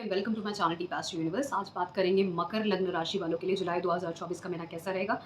Welcome to my channel T past universe. आज बात करेंगे मकर लग्न राशि वालों के लिए जुलाई 2024 का महीना कैसा रहेगा।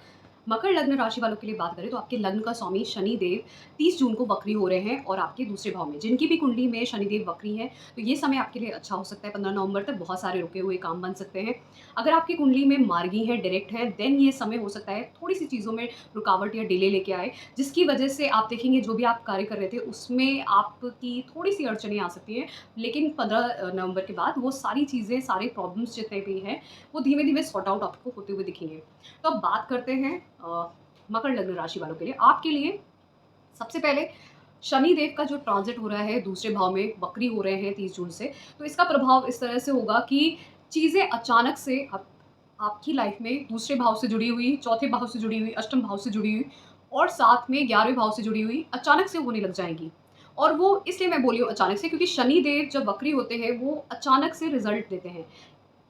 मकर लग्न राशि वालों के लिए बात करें तो आपके लग्न का स्वामी शनि देव 30 जून को वक्री हो रहे हैं और आपके दूसरे भाव में जिनकी भी कुंडली में शनि देव वक्री है तो ये समय आपके लिए अच्छा हो सकता है। 15 नवंबर तक बहुत सारे रुके हुए काम बन सकते हैं। अगर आपकी कुंडली में मार्गी है, डायरेक्ट है, देन ये समय हो सकता है थोड़ी सी चीज़ों में रुकावट या डिले लेके आए, जिसकी वजह से आप देखेंगे जो भी आप कार्य कर रहे थे उसमें आपकी थोड़ी सी अड़चनें आ सकती हैं। लेकिन 15 नवंबर के बाद वो सारी चीज़ें, सारे प्रॉब्लम्स जितने भी हैं वो धीमे-धीमे सॉर्ट आउट आपको होते हुए दिखेंगे। तो अब बात करते हैं मकर लग्न राशि वालों के लिए। आपके लिए सबसे पहले शनि देव का जो ट्रांजिट हो रहा है दूसरे भाव में, वक्री हो रहे हैं 30 जून से, तो इसका प्रभाव इस तरह से होगा कि चीज़ें अचानक से आपकी लाइफ में दूसरे भाव से जुड़ी हुई, चौथे भाव से जुड़ी हुई, अष्टम भाव से जुड़ी हुई और साथ में 11वें भाव से जुड़ी हुई अचानक से होने लग जाएँगी। और वो इसलिए मैं बोली हूँ अचानक से, क्योंकि शनि देव जब वक्री होते हैं वो अचानक से रिज़ल्ट देते हैं।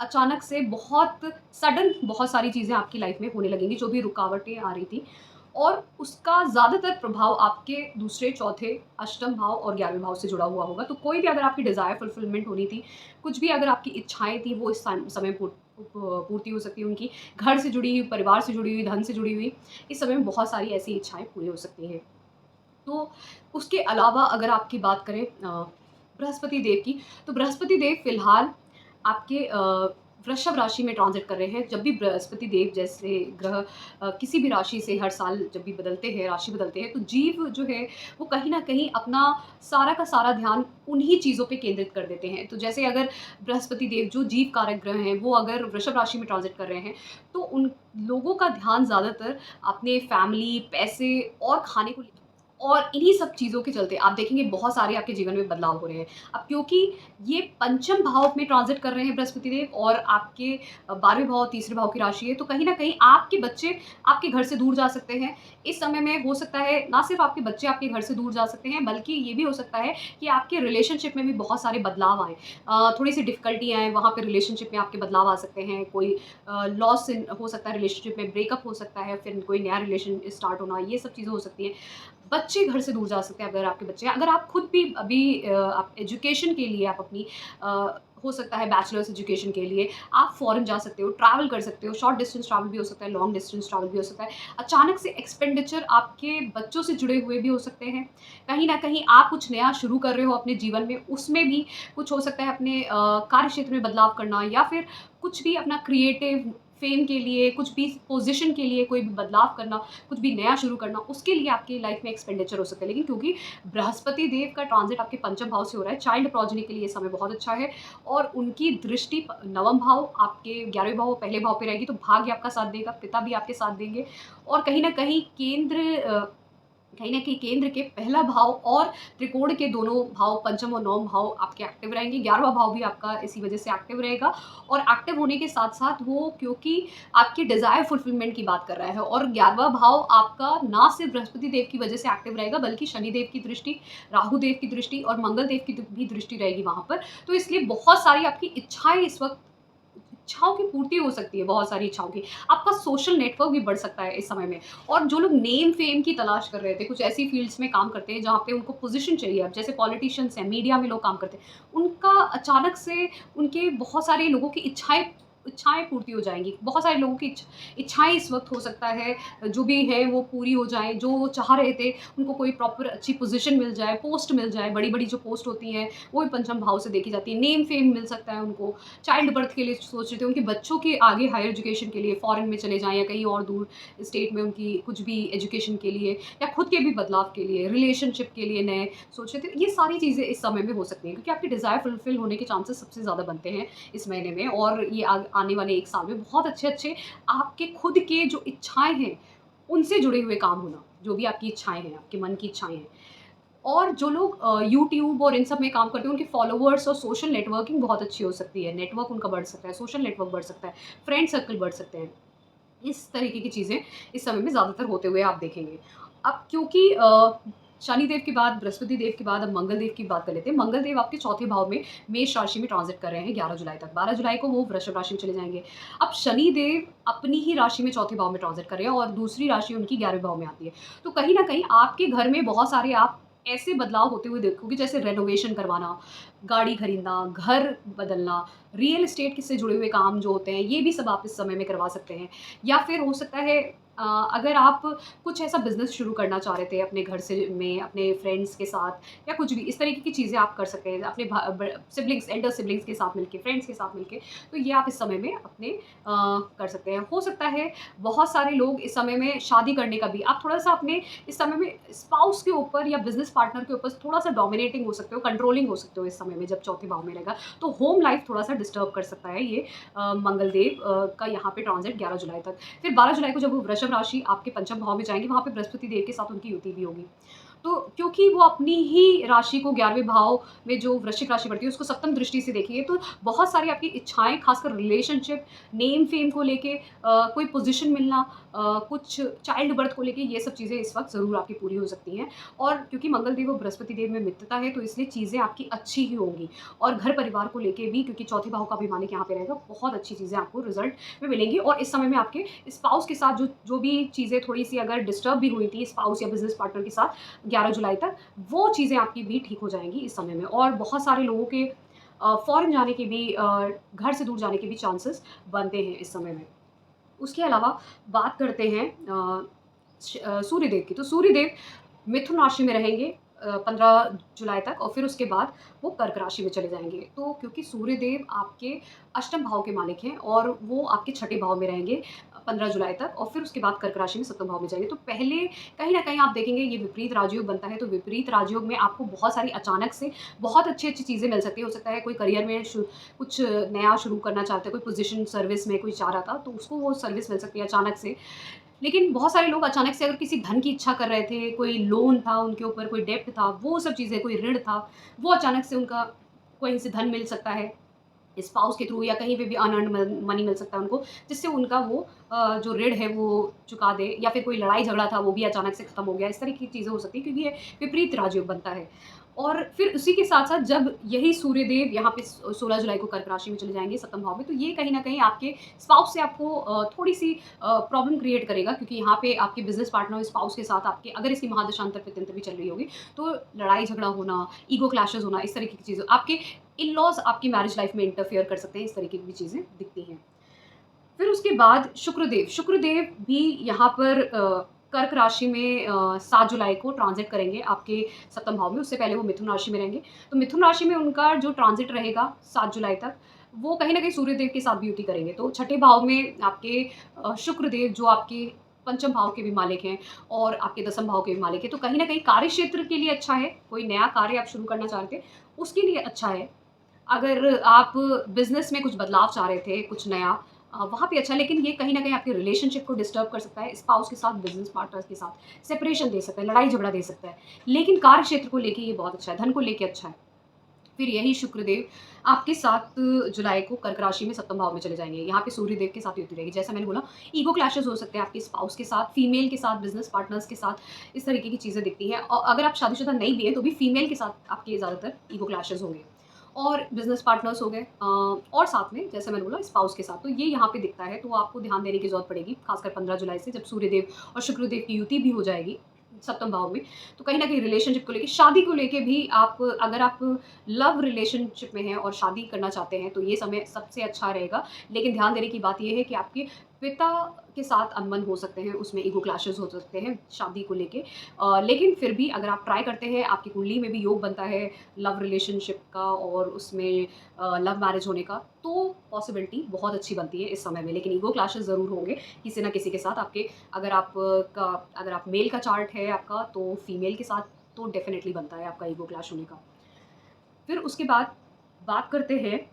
अचानक से बहुत सडन बहुत सारी चीज़ें आपकी लाइफ में होने लगेंगी, जो भी रुकावटें आ रही थी और उसका ज़्यादातर प्रभाव आपके दूसरे, चौथे, अष्टम भाव और 11वें भाव से जुड़ा हुआ होगा। तो कोई भी अगर आपकी डिज़ायर फुलफिलमेंट होनी थी, कुछ भी अगर आपकी इच्छाएँ थी, वो इस समय पूर्ति हो सकती है उनकी। घर से जुड़ी हुई, परिवार से जुड़ी हुई, धन से जुड़ी हुई, इस समय में बहुत सारी ऐसी इच्छाएँ पूरी हो सकती हैं। तो उसके अलावा अगर आपकी बात करें बृहस्पति देव की, तो बृहस्पति देव फ़िलहाल आपके वृषभ राशि में ट्रांज़िट कर रहे हैं। जब भी बृहस्पति देव जैसे ग्रह किसी भी राशि से हर साल जब भी बदलते हैं, राशि बदलते हैं, तो जीव जो है वो कहीं न कहीं अपना सारा का सारा ध्यान उन्हीं चीज़ों पे केंद्रित कर देते हैं। तो जैसे अगर बृहस्पति देव जो जीव कारक ग्रह हैं, वो अगर वृषभ राशि में ट्रांज़िट कर रहे हैं, तो उन लोगों का ध्यान ज़्यादातर अपने फैमिली, पैसे और खाने को और इन्हीं सब चीज़ों के चलते आप देखेंगे बहुत सारे आपके जीवन में बदलाव हो रहे हैं। अब क्योंकि ये पंचम भाव में ट्रांज़िट कर रहे हैं बृहस्पति देव और आपके 12वें भाव, तीसरे भाव की राशि है, तो कहीं न कहीं आपके बच्चे आपके घर से दूर जा सकते हैं। इस समय में हो सकता है ना सिर्फ़ आपके बच्चे आपके घर से दूर जा सकते हैं, बल्कि ये भी हो सकता है कि आपके रिलेशनशिप में भी बहुत सारे बदलाव आएँ। थोड़ी-सी डिफ़िकल्टी आए, वहाँ पे रिलेशनशिप में आपके बदलाव आ सकते हैं। कोई लॉस इन हो सकता है रिलेशनशिप में, ब्रेकअप हो सकता है, फिर कोई नया रिलेशन स्टार्ट होना, ये सब चीज़ें हो सकती हैं। बच्चे घर से दूर जा सकते हैं अगर आपके बच्चे हैं। अगर आप खुद भी अभी आप एजुकेशन के लिए आप अपनी हो सकता है बैचलर्स एजुकेशन के लिए आप फ़ॉरेन जा सकते हो, ट्रैवल कर सकते हो, शॉर्ट डिस्टेंस ट्रैवल भी हो सकता है, लॉन्ग डिस्टेंस ट्रैवल भी हो सकता है। अचानक से एक्सपेंडिचर आपके बच्चों से जुड़े हुए भी हो सकते हैं। कहीं न कहीं आप कुछ नया शुरू कर रहे हो अपने जीवन में, उसमें भी कुछ हो सकता है अपने कार्य क्षेत्र में बदलाव करना या फिर कुछ भी अपना क्रिएटिव फ़ेम के लिए, कुछ भी पोज़ीशन के लिए कोई भी बदलाव करना, कुछ भी नया शुरू करना, उसके लिए आपकी लाइफ में एक्सपेंडिचर हो सकता है। लेकिन क्योंकि बृहस्पति देव का ट्रांज़िट आपके पंचम भाव से हो रहा है, चाइल्ड प्रोजेनी के लिए ये समय बहुत अच्छा है और उनकी दृष्टि नवम भाव, आपके 11वें भाव, पहले भाव पे रहेगी, तो भाग्य आपका साथ देगा, पिता भी आपके साथ देंगे और कहीं न कहीं कहीं न कहीं केंद्र के पहला भाव और त्रिकोण के दोनों भाव, पंचम और नवम भाव आपके एक्टिव रहेंगे। 11वां भाव भी आपका इसी वजह से एक्टिव रहेगा और एक्टिव होने के साथ-साथ वो क्योंकि आपकी डिज़ायर फुलफिलमेंट की बात कर रहा है और 11वां भाव आपका ना सिर्फ बृहस्पति देव की वजह से एक्टिव रहेगा, बल्कि शनि देव की दृष्टि, राहु देव की दृष्टि और मंगल देव की भी दृष्टि रहेगी वहाँ पर। तो इसलिए बहुत सारी आपकी इच्छाएँ इस वक़्त इच्छाओं की पूर्ति हो सकती है, बहुत सारी इच्छाओं की। आपका सोशल नेटवर्क भी बढ़ सकता है इस समय में और जो लोग नेम फेम की तलाश कर रहे थे, कुछ ऐसी फ़ील्ड्स में काम करते हैं जहाँ पे उनको पोज़ीशन चाहिए, अब जैसे पॉलिटिशियंस हैं, मीडिया में लोग काम करते हैं, उनका अचानक से उनके बहुत सारे लोगों की इच्छाएँ इच्छाएँ पूर्ति हो जाएँगी। बहुत सारे लोगों की इच्छाएँ इस वक़्त हो सकता है जो भी है वो पूरी हो जाएँ, जो वो चाह रहे थे, उनको कोई प्रॉपर अच्छी पोज़ीशन मिल जाए, पोस्ट मिल जाए, बड़ी-बड़ी जो पोस्ट होती हैं, वो भी पंचम भाव से देखी जाती है। नेम फेम मिल सकता है उनको, चाइल्ड बर्थ के लिए सोच रहे थे, उनके बच्चों के आगे हायर एजुकेशन के लिए फ़ॉरेन में चले जाएँ या कहीं और दूर स्टेट में उनकी कुछ भी एजुकेशन के लिए या खुद के भी बदलाव के लिए, रिलेशनशिप के लिए नए सोच रहे थे। ये सारी चीज़ें इस समय में हो सकती हैं क्योंकि आपकी डिज़ायर फुलफ़िल होने के चांसेस सबसे ज़्यादा बनते हैं इस महीने में और ये आने वाले 1 साल में बहुत अच्छे-अच्छे आपके खुद के जो इच्छाएँ हैं, उनसे जुड़े हुए काम होना, जो भी आपकी इच्छाएँ हैं, आपके मन की इच्छाएँ हैं। और जो लोग यूट्यूब और इन सब में काम करते हैं, उनके फॉलोवर्स और सोशल नेटवर्किंग बहुत अच्छी हो सकती है। नेटवर्क उनका बढ़ सकता है, सोशल नेटवर्क बढ़ सकता है, फ्रेंड सर्कल बढ़ सकते हैं। इस तरीके की चीज़ें इस समय में ज़्यादातर होते हुए आप देखेंगे। अब क्योंकि शनिदेव के बाद, बृहस्पति देव के बाद अब मंगल देव की बात कर लेते हैं। मंगल देव आपके चौथे भाव में मेष राशि में ट्रांज़िट कर रहे हैं 11 जुलाई तक। 12 जुलाई को वो वृषभ राशि में चले जाएँगे। अब शनि देव अपनी ही राशि में चौथे भाव में ट्रांज़िट कर रहे हैं और दूसरी राशि उनकी 11वें भाव में आती है। तो कहीं न कहीं आपके घर में बहुत सारे आप ऐसे बदलाव होते हुए देखोगे, जैसे रेनोवेशन करवाना, गाड़ी खरीदना, घर बदलना, रियल एस्टेट से जुड़े हुए काम जो होते हैं, ये भी सब आप इस समय में करवा सकते हैं। या फिर हो सकता है अगर आप कुछ ऐसा बिज़नेस शुरू करना चाह रहे थे अपने घर से में, अपने फ्रेंड्स के साथ या कुछ भी, इस तरीके की चीज़ें आप कर सकते हैं अपने सिबलिंग्स, एल्डर सिबलिंग्स के साथ मिलके, फ्रेंड्स के साथ मिलके। तो ये आप इस समय में अपने कर सकते हैं। हो सकता है बहुत सारे लोग इस समय में शादी करने का भी, आप थोड़ा-सा अपने इस समय में स्पाउस के ऊपर या बिज़नेस पार्टनर के ऊपर थोड़ा-सा डोमिनेटिंग हो सकते हो, कंट्रोलिंग हो सकते हो इस समय में, जब चौथे भाव में रहेगा। तो होम लाइफ़ थोड़ा-सा डिस्टर्ब कर सकता है ये मंगलदेव का यहाँ पे ट्रांज़िट 11 जुलाई तक। फिर 12 जुलाई को जब वो वृषभ राशि आपके पंचम भाव में जाएँगे, वहाँ पे बृहस्पति देव के साथ उनकी युति भी होगी। तो क्योंकि वो अपनी ही राशि को 11वें भाव में, जो वृश्चिक राशि पड़ती है, उसको सप्तम दृष्टि से देखेंगे, तो बहुत सारी आपकी इच्छाएँ, खासकर रिलेशनशिप, नेम फेम को लेके, कोई पोज़ीशन मिलना, कुछ चाइल्ड बर्थ को लेके, ये सब चीज़ें इस वक़्त ज़रूर आपकी पूरी हो सकती हैं। और क्योंकि मंगल देव और बृहस्पति देव में मित्रता है, तो इसलिए चीज़ें आपकी अच्छी ही होंगी। और घर परिवार को लेके भी, क्योंकि चौथे भाव का भी मालिक यहाँ पे रहेगा, बहुत अच्छी चीज़ें आपको रिज़ल्ट में मिलेंगी। और इस समय में आपके स्पाउस के साथ जो जो भी चीज़ें थोड़ी-सी अगर डिस्टर्ब भी हुई थी स्पाउस या बिज़नेस पार्टनर के साथ 11 जुलाई तक, वो चीज़ें आपकी भी ठीक हो जाएँगी इस समय में। और बहुत सारे लोगों के फ़ॉरेन जाने के भी, घर से दूर जाने के भी चांसेस बनते हैं इस समय में। उसके अलावा बात करते हैं सूर्यदेव की। तो सूर्यदेव मिथुन राशि में रहेंगे 15 जुलाई तक, और फिर उसके बाद वो कर्क राशि में चले जाएँगे। तो क्योंकि सूर्यदेव आपके अष्टम भाव के मालिक हैं और वो आपके छठे भाव में रहेंगे 15 जुलाई तक, और फिर उसके बाद कर्क राशि में सप्तम भाव में जाएँगे। तो पहले कहीं न कहीं आप देखेंगे ये विपरीत राजयोग बनता है, तो विपरीत राजयोग में आपको बहुत सारी अचानक से बहुत अच्छी-अच्छी चीज़ें मिल सकती हैं। हो सकता है कोई करियर में कुछ नया शुरू करना चाहते हैं, कोई पोज़ीशन सर्विस में कोई चाह रहा था, तो उसको वो सर्विस मिल सकती है अचानक से। लेकिन बहुत सारे लोग अचानक से अगर किसी धन की इच्छा कर रहे थे, कोई लोन था उनके ऊपर, कोई डेब्ट था, वो सब चीज़ें, कोई ऋण था, वो अचानक से उनका कहीं से धन मिल सकता है, स्पाउस के थ्रू, या कहीं पे भी अनअर्न्ड मनी मिल सकता है उनको, जिससे उनका वो जो ऋण है वो चुका दे, या फिर कोई लड़ाई झगड़ा था वो भी अचानक से खत्म हो गया। इस तरह की चीज़ें हो सकती है, क्योंकि ये विपरीत राजयोग बनता है। और फिर उसी के साथ-साथ जब यही सूर्यदेव यहाँ पे 16 जुलाई को कर्क राशि में चले जाएँगे सप्तम भाव में, तो ये कहीं न कहीं आपके स्पाउस से आपको थोड़ी-सी प्रॉब्लम क्रिएट करेगा, क्योंकि यहाँ पे आपके बिज़नेस पार्टनर स्पाउस के साथ आपके, अगर इसकी महादशांतर पित्यंतर भी चल रही होगी, तो लड़ाई झगड़ा होना, ईगो क्लैशेज़ होना, इस तरीके की चीज़ें, आपके इन-लॉज़ आपकी मैरिज लाइफ़ में इंटरफेयर कर सकते हैं, इस तरीके की भी चीज़ें दिखती हैं। फिर उसके बाद शुक्रदेव भी यहाँ पर कर्क राशि में 7 जुलाई को ट्रांज़िट करेंगे आपके सप्तम भाव में, उससे पहले वो मिथुन राशि में रहेंगे। तो मिथुन राशि में उनका जो ट्रांज़िट रहेगा 7 जुलाई तक, वो कहीं न कहीं सूर्यदेव के साथ भी युति करेंगे। तो छठे भाव में आपके शुक्रदेव, जो आपके पंचम भाव के भी मालिक हैं और आपके दसम भाव के भी मालिक हैं, तो कहीं न कहीं कार्यक्षेत्र के लिए अच्छा है, कोई नया कार्य आप शुरू करना चाह रहे थे, उसके लिए अच्छा है। अगर आप बिज़नेस में कुछ बदलाव चाह रहे थे, कुछ नया, वहाँ पे अच्छा है, लेकिन ये कहीं न कहीं आपके रिलेशनशिप को डिस्टर्ब कर सकता है, स्पाउस के साथ, बिज़नेस पार्टनर्स के साथ, सेपरेशन दे सकता है, लड़ाई-झगड़ा दे सकता है। लेकिन कार्य क्षेत्र को लेके ये बहुत अच्छा है, धन को लेके अच्छा है। फिर यही शुक्रदेव आपके 7 जुलाई को कर्क राशि में सप्तम भाव में चले जाएँगे। यहाँ पे सूर्यदेव के साथ युति रहेगी। जैसा मैंने बोला, ईगो क्लैशेज़ हो सकते हैं आपके स्पाउस के साथ, फीमेल के साथ, बिज़नेस पार्टनर्स के साथ, इस तरीके की चीज़ें दिखती हैं। और अगर आप शादीशुदा नहीं भी हैं, तो भी फीमेल के साथ आपके ज़्यादातर ईगो क्लैशेज़ होंगे। और बिज़नेस पार्टनर्स हो गए, और साथ में जैसे मैंने बोला स्पाउस के साथ, तो ये यहाँ पे दिखता है, तो आपको ध्यान देने की ज़रूरत पड़ेगी, खासकर 15 जुलाई से, जब सूर्यदेव और शुक्रदेव की युति भी हो जाएगी सप्तम भाव में। तो कहीं न कहीं रिलेशनशिप को लेके, शादी को लेके भी, आप अगर आप लव रिलेशनशिप में हैं और शादी करना चाहते हैं, तो ये समय सबसे अच्छा रहेगा। लेकिन ध्यान देने की बात ये है कि आपके पिता के साथ अनबन हो सकते हैं, उसमें ईगो क्लैशेज़ हो सकते हैं शादी को लेके। लेकिन फिर भी अगर आप ट्राई करते हैं, आपकी कुंडली में भी योग बनता है लव रिलेशनशिप का और उसमें लव मैरिज होने का, तो पॉसिबिलिटी बहुत अच्छी बनती है इस समय में। लेकिन ईगो क्लैशेज़ ज़रूर होंगे किसी न किसी के साथ आपके। अगर आप मेल का चार्ट है आपका, तो फीमेल के साथ तो डेफ़िनेटली बनता है आपका ईगो क्लैश होने का। फिर उसके बाद बात करते हैं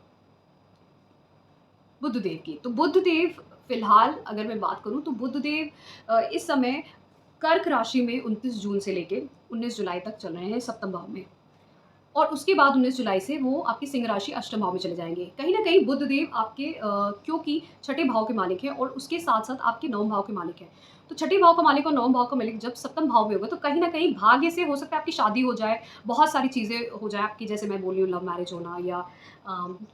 बुधदेव की। तो बुधदेव फ़िलहाल अगर मैं बात करूँ, तो बुधदेव इस समय कर्क राशि में 29 जून से लेके 19 जुलाई तक चल रहे हैं सप्तम भाव में। और उसके बाद 19 जुलाई से वो आपकी सिंह राशि अष्टम भाव में चले जाएँगे। कहीं न कहीं बुधदेव आपके क्योंकि छठे भाव के मालिक हैं और उसके साथ-साथ आपके नवम भाव के मालिक हैं। तो छठे भाव का मालिक और नवम भाव का मालिक जब सप्तम भाव में होगा, तो कहीं न कहीं भाग्य से हो सकता है आपकी शादी हो जाए, बहुत सारी चीज़ें हो जाएँ आपकी, जैसे मैं बोल रही हूँ लव मैरिज होना, या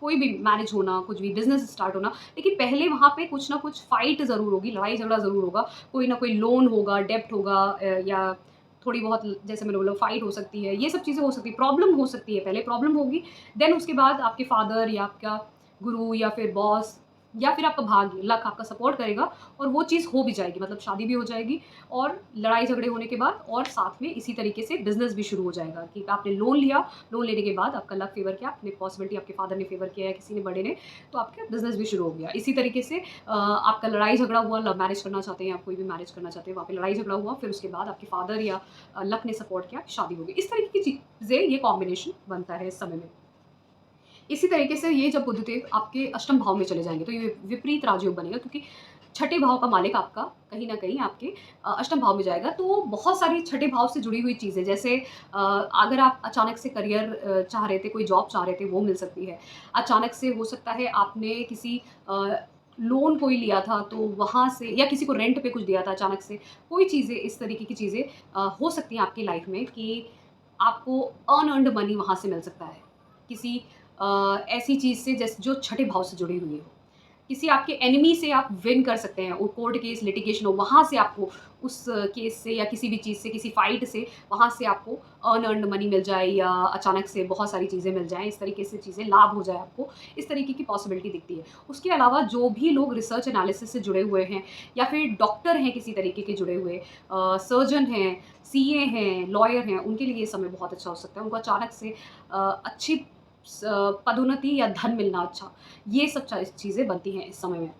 कोई भी मैरिज होना, कुछ भी बिज़नेस स्टार्ट होना। लेकिन पहले वहाँ पे कुछ न कुछ फ़ाइट ज़रूर होगी, लड़ाई-झगड़ा ज़रूर होगा, कोई न कोई लोन होगा, डेब्ट होगा, या थोड़ी बहुत जैसे मैंने बोला फाइट हो सकती है, ये सब चीज़ें हो सकती है, प्रॉब्लम हो सकती है, पहले प्रॉब्लम होगी, देन उसके बाद आपके फादर या आपका गुरु या फिर बॉस या फिर आपका भाग्य, लक आपका सपोर्ट करेगा और वो चीज़ हो भी जाएगी, मतलब शादी भी हो जाएगी और लड़ाई झगड़े होने के बाद और साथ में इसी तरीके से बिज़नेस भी शुरू हो जाएगा कि आपने लोन लिया, लोन लेने के बाद आपका लक फेवर किया, आपने पॉसिबिलिटी आपके फादर ने फेवर किया या किसी ने बड़े ने, तो आपका बिज़नेस भी शुरू हो गया। इसी तरीके से आपका लड़ाई झगड़ा हुआ, लव मैरिज करना चाहते हैं, आप कोई भी मैरिज करना चाहते हैं, वहाँ पे लड़ाई झगड़ा हुआ, फिर उसके बाद आपके फादर या लक ने सपोर्ट किया, शादी हो गई। इस तरीके की चीज़ें, ये कॉम्बिनेशन बनता है इस समय में। इसी तरीके से ये जब बुधदेव आपके अष्टम भाव में चले जाएंगे तो ये विपरीत राजयोग बनेगा, क्योंकि छठे भाव का मालिक आपका कहीं ना कहीं आपके अष्टम भाव में जाएगा। तो बहुत सारी छठे भाव से जुड़ी हुई चीज़ें, जैसे अगर आप अचानक से करियर चाह रहे थे, कोई जॉब चाह रहे थे, वो मिल सकती है। अचानक से हो सकता है आपने किसी लोन कोई लिया था तो वहाँ से, या किसी को रेंट पे कुछ दिया था, अचानक से कोई चीज़ें, इस तरीके की चीज़ें हो सकती हैं आपकी लाइफ में कि आपको अनअर्न्ड मनी वहाँ से मिल सकता है, किसी ऐसी चीज़ से जैसे जो छठे भाव से जुड़ी हुई हो। किसी आपके एनिमी से आप विन कर सकते हैं, वो कोर्ट केस, लिटिगेशन हो, वहाँ से आपको उस केस से या किसी भी चीज़ से, किसी फाइट से, वहाँ से आपको अनअर्न्ड मनी मिल जाए या अचानक से बहुत सारी चीज़ें मिल जाएँ, इस तरीके से चीज़ें लाभ हो जाए आपको, इस तरीके की पॉसिबिलिटी दिखती है। उसके अलावा जो भी लोग रिसर्च एनालिसिस से जुड़े हुए हैं या फिर डॉक्टर हैं किसी तरीके के जुड़े हुए, सर्जन हैं, सीए हैं, लॉयर हैं, उनके लिए ये समय बहुत अच्छा हो सकता है। उनको अचानक से अच्छी पदोन्नति या धन मिलना अच्छा, ये सब चीज़ें बनती हैं इस समय में।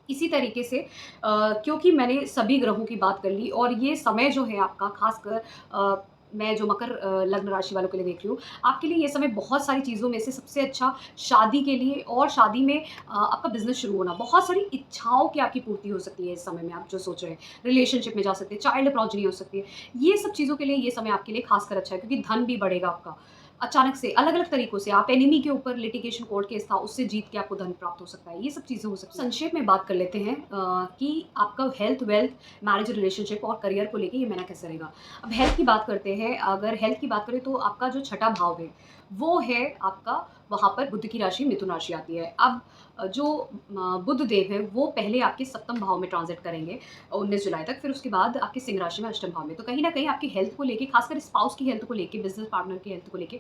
इसी तरीके से क्योंकि मैंने सभी ग्रहों की बात कर ली और ये समय जो है आपका, खासकर मैं जो मकर लग्न राशि वालों के लिए देख रही हूँ, आपके लिए ये समय बहुत सारी चीज़ों में से सबसे अच्छा शादी के लिए और शादी में आपका बिजनेस शुरू होना, बहुत सारी इच्छाओं की आपकी पूर्ति हो सकती है इस समय में। आप जो सोच रहे हैं, रिलेशनशिप में जा सकते हैं, चाइल्ड प्रोजेनी हो सकती है, ये सब चीज़ों के लिए ये समय आपके लिए खासकर अच्छा है, क्योंकि धन भी बढ़ेगा आपका। अचानक से अलग-अलग तरीकों से आप एनिमी के ऊपर लिटिगेशन कोर्ट केस था, उससे जीत के आपको धन प्राप्त हो सकता है। ये सब चीज़ें हो सकती हैं। संक्षेप में बात कर लेते हैं कि आपका हेल्थ, वेल्थ, मैरिज, रिलेशनशिप और करियर को लेके ये महीना कैसा रहेगा। अब हेल्थ की बात करते हैं, अगर हेल्थ की बात करें तो आपका जो छठा भाव है, वो है आपका, वहाँ पर बुध की राशि मिथुन राशि आती है। अब जो बुध देव है वो पहले आपके सप्तम भाव में ट्रांजिट करेंगे 19 जुलाई तक, फिर उसके बाद आपकी सिंह राशि में अष्टम भाव में। तो कहीं न कहीं आपकी हेल्थ को लेके, खासकर स्पाउस की हेल्थ को लेके, बिज़नेस पार्टनर की हेल्थ को लेके,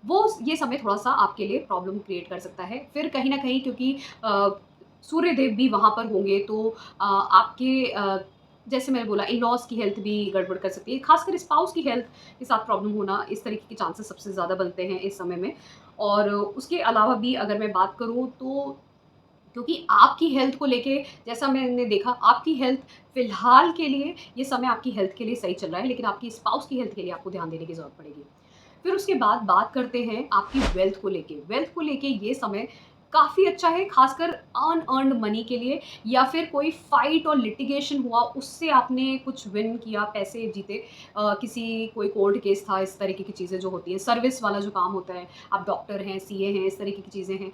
वो ये समय थोड़ा-सा आपके लिए प्रॉब्लम क्रिएट कर सकता है। फिर कहीं न कहीं क्योंकि सूर्य देव भी वहाँ पर होंगे तो आपके जैसे मैंने बोला, इन-लॉज़ की हेल्थ भी गड़बड़ कर सकती है। खासकर स्पाउस की हेल्थ के साथ प्रॉब्लम होना, इस तरीके के चांसेस सबसे ज़्यादा बनते हैं इस समय में। और उसके अलावा भी अगर मैं बात करूँ तो क्योंकि आपकी हेल्थ को लेके, जैसा मैंने देखा, आपकी हेल्थ फ़िलहाल के लिए, ये समय आपकी हेल्थ के लिए सही चल रहा है, लेकिन आपकी स्पाउस की हेल्थ के लिए आपको ध्यान देने की ज़रूरत पड़ेगी। फिर उसके बाद बात करते हैं आपकी वेल्थ को लेके। वेल्थ को लेके ये समय काफ़ी अच्छा है, खासकर अनअर्न्ड मनी के लिए, या फिर कोई फाइट और लिटिगेशन हुआ, उससे आपने कुछ विन किया, पैसे जीते, किसी कोई कोर्ट केस था, इस तरीके की चीज़ें जो होती हैं, सर्विस वाला जो काम होता है, आप डॉक्टर हैं, सीए हैं, इस तरीके की चीज़ें हैं,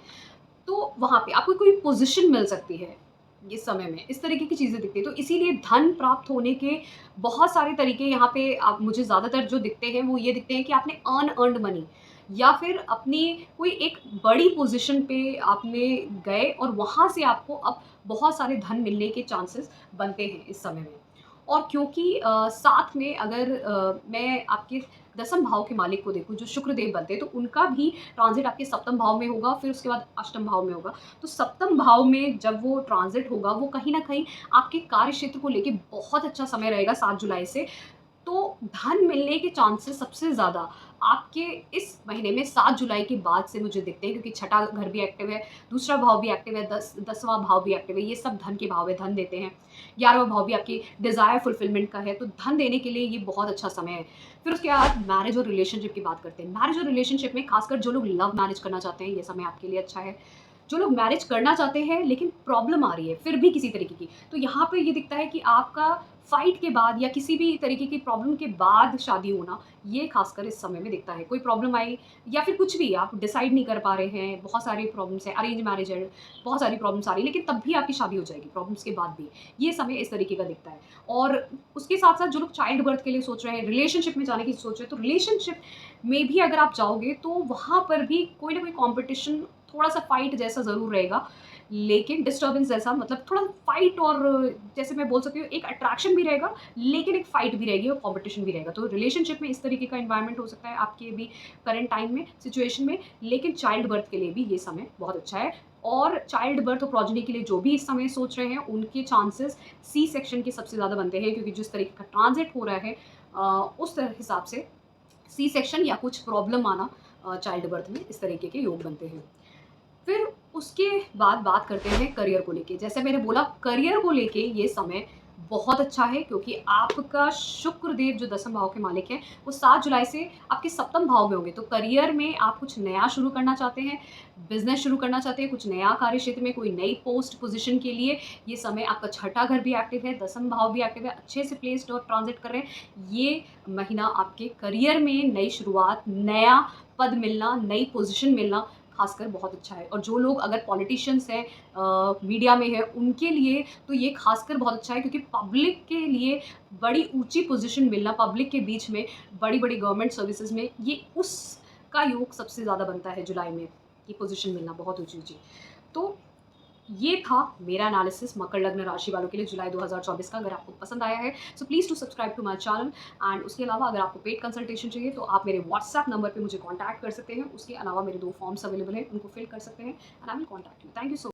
तो वहाँ पे आपको कोई पोज़ीशन मिल सकती है इस समय में, इस तरीके की चीज़ें दिखती हैं। तो इसीलिए धन प्राप्त होने के बहुत सारे तरीके यहाँ पे आप, मुझे ज़्यादातर जो दिखते हैं वो ये दिखते हैं कि आपने अनअर्न्ड मनी या फिर अपनी कोई एक बड़ी पोज़ीशन पे आपने गए और वहाँ से आपको अब बहुत सारे धन मिलने के चांसेस बनते हैं इस समय में। और क्योंकि साथ में अगर मैं आपके दसम भाव के मालिक को देखूँ, जो शुक्र देव बनते हैं, तो उनका भी ट्रांज़िट आपके सप्तम भाव में होगा, फिर उसके बाद अष्टम भाव में होगा। तो सप्तम भाव में जब वो ट्रांज़िट होगा, वो कहीं न कहीं आपके कार्य क्षेत्र को लेके बहुत अच्छा समय रहेगा 7 जुलाई से। तो धन मिलने के चांसेस सबसे ज़्यादा आपके इस महीने में 7 जुलाई के बाद से मुझे दिखते हैं, क्योंकि छठा घर भी एक्टिव है, दूसरा भाव भी एक्टिव है, 10वां भाव भी एक्टिव है, ये सब धन के भाव है, धन देते हैं। 11वां भाव भी आपकी डिज़ायर फुलफिलमेंट का है, तो धन देने के लिए ये बहुत अच्छा समय है। फिर उसके बाद मैरिज और रिलेशनशिप की बात करते हैं। मैरिज और रिलेशनशिप में खासकर जो लोग लव मैरिज करना चाहते हैं, ये समय आपके लिए अच्छा है। जो लोग मैरिज करना चाहते हैं लेकिन प्रॉब्लम आ रही है फिर भी किसी तरीके की, तो यहाँ पे ये दिखता है कि आपका फाइट के बाद या किसी भी तरीके की प्रॉब्लम के बाद शादी होना, ये खासकर इस समय में दिखता है। कोई प्रॉब्लम आई या फिर कुछ भी आप डिसाइड नहीं कर पा रहे हैं, बहुत सारी प्रॉब्लम्स हैं, अरेंज मैरिज है, बहुत सारी प्रॉब्लम्स आ रही है, लेकिन तब भी आपकी शादी हो जाएगी प्रॉब्लम्स के बाद भी। ये समय इस तरीके का दिखता है। और उसके साथ साथ जो लोग चाइल्ड बर्थ के लिए सोच रहे हैं, रिलेशनशिप में जाने की सोच रहे हैं, तो रिलेशनशिप में भी अगर आप जाओगे तो वहाँ पर भी कोई ना कोई कॉम्पिटिशन, थोड़ा सा फाइट जैसा ज़रूर रहेगा, लेकिन डिस्टर्बेंस ऐसा मतलब थोड़ा फाइट और जैसे मैं बोल सकती हूँ एक अट्रैक्शन भी रहेगा, लेकिन एक फाइट भी रहेगी और कॉम्पिटिशन भी रहेगा। तो रिलेशनशिप में इस तरीके का एनवायरनमेंट हो सकता है आपके भी करंट टाइम में, सिचुएशन में। लेकिन चाइल्ड बर्थ के लिए भी ये समय बहुत अच्छा है, और चाइल्ड बर्थ और प्रोजेनी के लिए जो भी इस समय सोच रहे हैं, उनके चांसेस सी सेक्शन के सबसे ज़्यादा बनते हैं, क्योंकि जिस तरीके का ट्रांजिट हो रहा है उस हिसाब से सी सेक्शन या कुछ प्रॉब्लम आना चाइल्ड बर्थ में, इस तरीके के योग बनते हैं। फिर उसके बाद बात करते हैं करियर को लेके। जैसे मैंने बोला, करियर को लेके ये समय बहुत अच्छा है, क्योंकि आपका शुक्रदेव जो दसम भाव के मालिक हैं, वो 7 जुलाई से आपके सप्तम भाव में होंगे। तो करियर में आप कुछ नया शुरू करना चाहते हैं, बिज़नेस शुरू करना चाहते हैं, कुछ नया कार्य क्षेत्र में कोई नई पोस्ट पोज़ीशन के लिए ये समय आपका छठा घर भी एक्टिव है, दसम भाव भी एक्टिव है, अच्छे से प्लेस्ड और ट्रांज़िट कर रहे हैं। ये महीना आपके करियर में नई शुरुआत, नया पद मिलना, नई पोज़ीशन मिलना खासकर बहुत अच्छा है। और जो लोग अगर पॉलिटिशियंस हैं, मीडिया में हैं, उनके लिए तो ये खासकर बहुत अच्छा है, क्योंकि पब्लिक के लिए बड़ी ऊंची पोजीशन मिलना, पब्लिक के बीच में बड़ी-बड़ी गवर्नमेंट सर्विसेज में, ये उसका योग सबसे ज़्यादा बनता है जुलाई में, ये पोजीशन मिलना बहुत ऊंची-ऊंची। तो ये था मेरा एनालिसिस मकर लग्न राशि वालों के लिए जुलाई 2024 का। अगर आपको पसंद आया है so please to subscribe to my channel. And उसके अलावा अगर आपको पेड कंसल्टेशन चाहिए तो आप मेरे व्हाट्सएप नंबर पे मुझे कॉन्टैक्ट कर सकते हैं। उसके अलावा मेरे 2 फॉर्म्स अवेलेबल हैं, उनको फिल कर सकते हैं and I will contact you. Thank you so